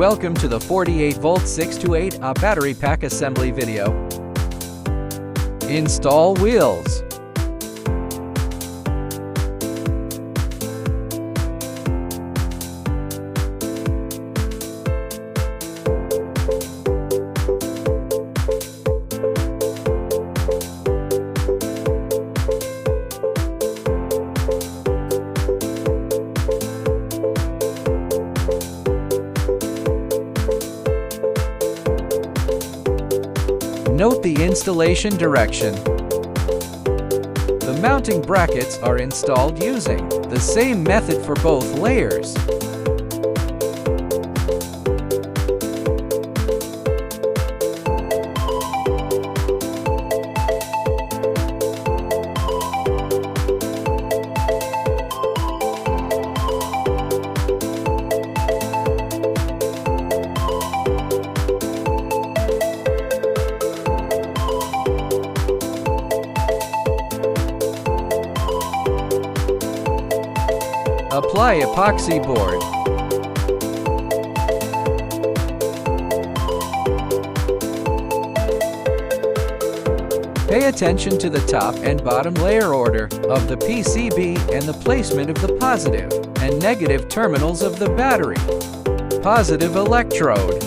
Welcome to the 48-volt 628 battery pack assembly video. Install wheels. Note the installation direction. The mounting brackets are installed using the same method for both layers. Apply epoxy board. Pay attention to the top and bottom layer order of the PCB and the placement of the positive and negative terminals of the battery. Positive electrode.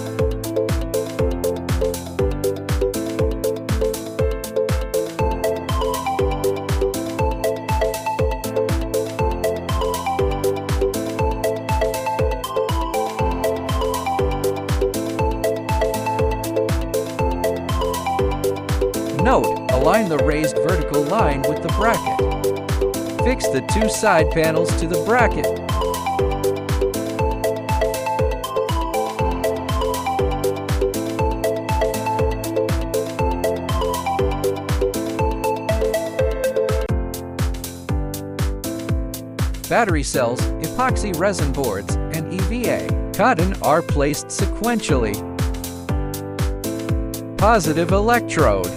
Note, align the raised vertical line with the bracket. Fix the two side panels to the bracket. Battery cells, epoxy resin boards, and EVA cotton are placed sequentially. Positive electrode.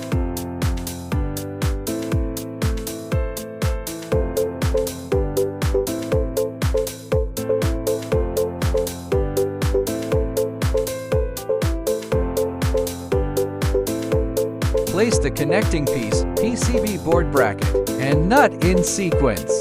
Place the connecting piece, PCB board bracket, and nut in sequence.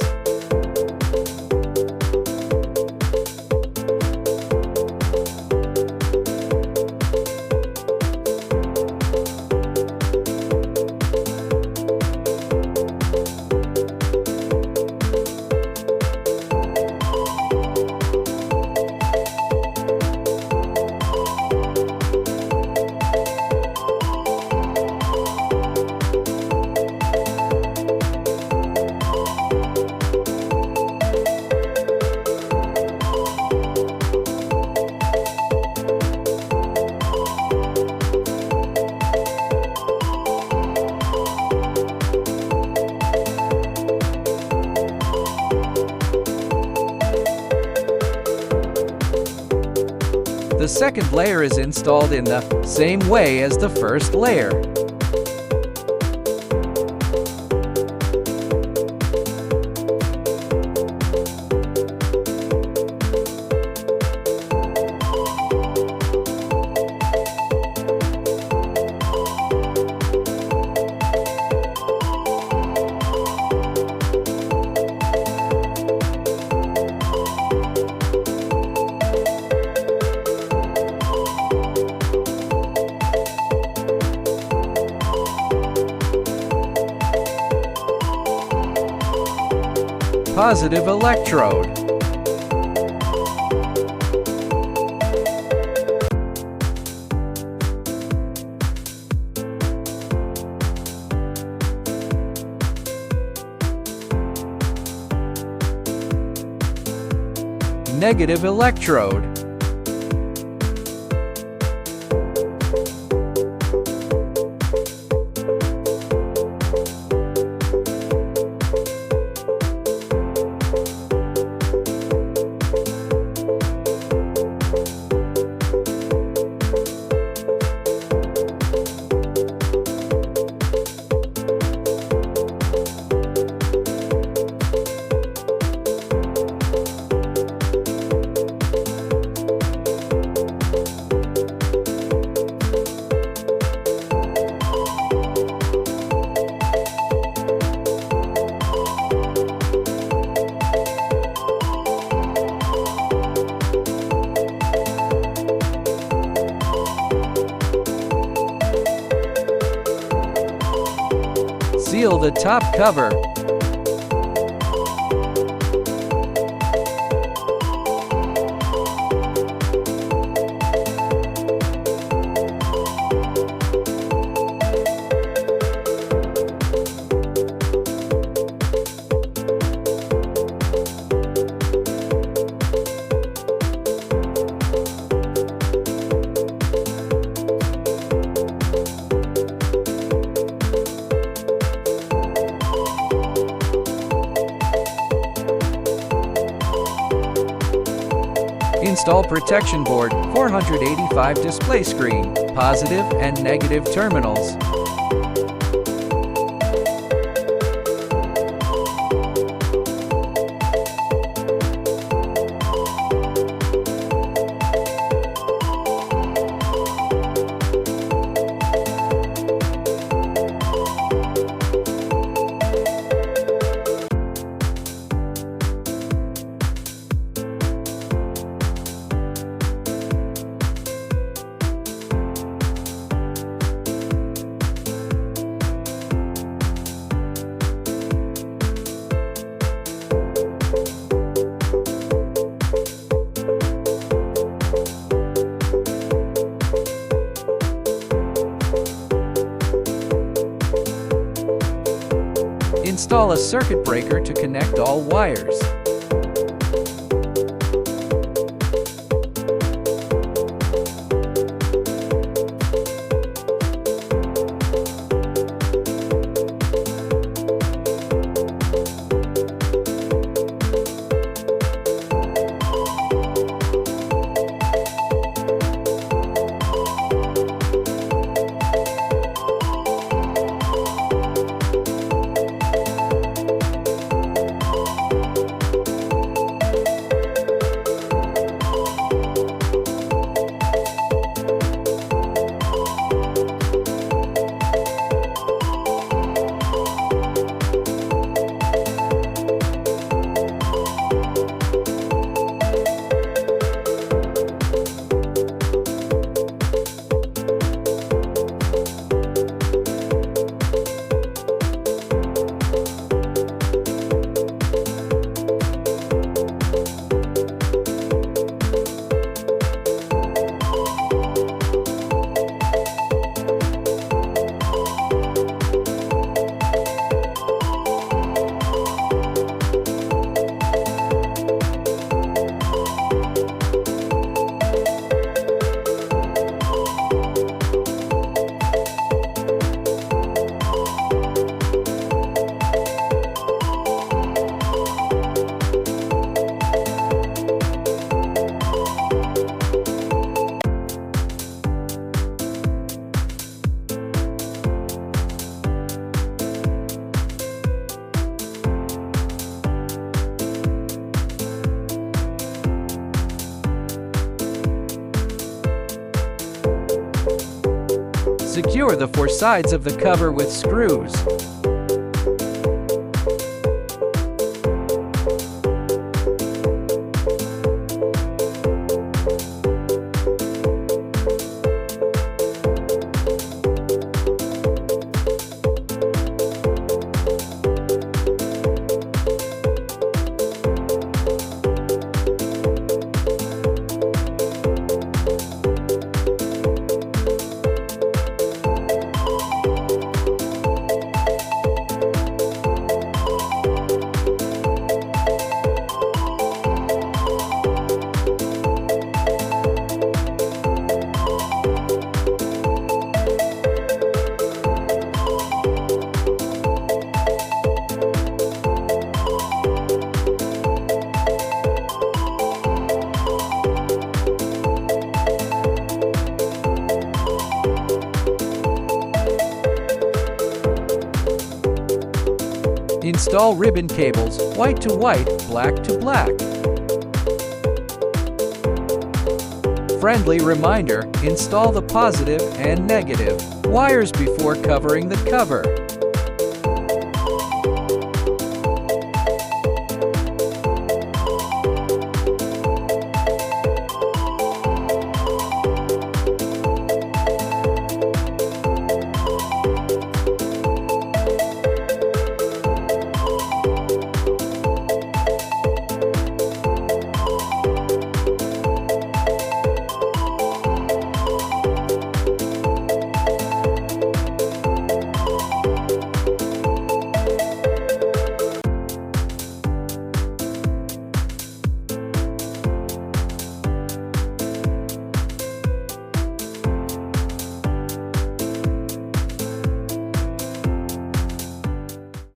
The second layer is installed in the same way as the first layer. Positive electrode. Negative electrode. Seal the top cover. Install protection board, 485 display screen, positive and negative terminals. Install a circuit breaker to connect all wires. Secure the four sides of the cover with screws. Install ribbon cables, white to white, black to black. Friendly reminder, install the positive and negative wires before covering the cover.